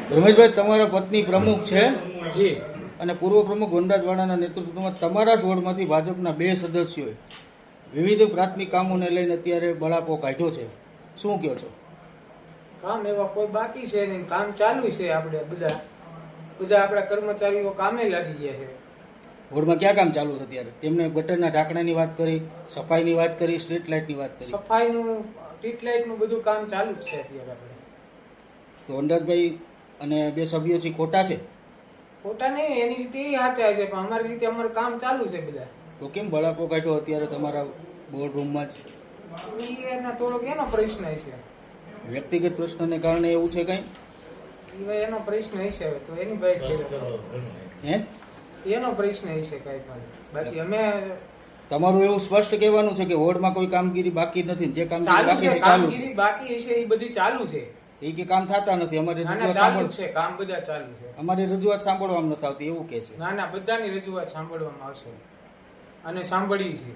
રમેશભાઈ, તમારા પત્ની પ્રમુખ છે જી અને પૂર્વ પ્રમુખ વનરાજવાડાના નેતૃત્વમાં તમારા જ વોર્ડમાંથી ભાજપના 2 સદસ્યોએ વિવિધ પ્રાથમિક કામોને લઈને અત્યારે બળાપો કાઢ્યો છે. શું કહો છો? કામ એવા કોઈ બાકી છે નહીં, કામ ચાલુ છે. આપણે બધા આપણા કર્મચારીઓ કામે લાગી ગયા છે. વોર્ડમાં ક્યાં કામ ચાલુ છે અત્યારે? તેમને ગટરના ઢાંકણાની વાત કરી, સફાઈની વાત કરી, સ્ટ્રીટ લાઇટની વાત કરી. સફાઈનું, સ્ટ્રીટ લાઇટનું બધું કામ ચાલુ જ છે અત્યારે. આપણે તો વનરાજભાઈ અને 2 સભ્યો છે ખોટા છે? ખોટા નહીં, એની રીતે એ સાચા છે, પણ અમારી રીતે અમારું કામ ચાલુ છે બધા. તો કેમ બળાપો કાઢ્યો અત્યારે તમારા બોર્ડ રૂમમાં જ? એના થોડોક એનો પ્રશ્ન છે, વ્યક્તિગત પ્રશ્નને કારણે એવું છે કઈ? એ ભાઈ એનો પ્રશ્ન છે. હવે તો એની ભાઈ હે, એનો પ્રશ્ન છે કઈ પણ. બાકી અમે તમારું એવું સ્પષ્ટ કહેવાનું છે કે વોર્ડમાં કોઈ કામગીરી બાકી નથી, જે કામગીરી ચાલુ બાકી છે, છે ચાલુ છે. કામગીરી બાકી છે એ બધી ચાલુ છે. એ કે કામ થતા નથી, અમારી ના ના રજૂઆત ચાલુ સાંભળ, છે, કામ બધા ચાલુ છે. અમારી રજૂઆત સાંભળવામાં નથી આવતી એવું કે છે. ના ના બધાની રજૂઆત સાંભળવામાં આવશે અને સાંભળી છે.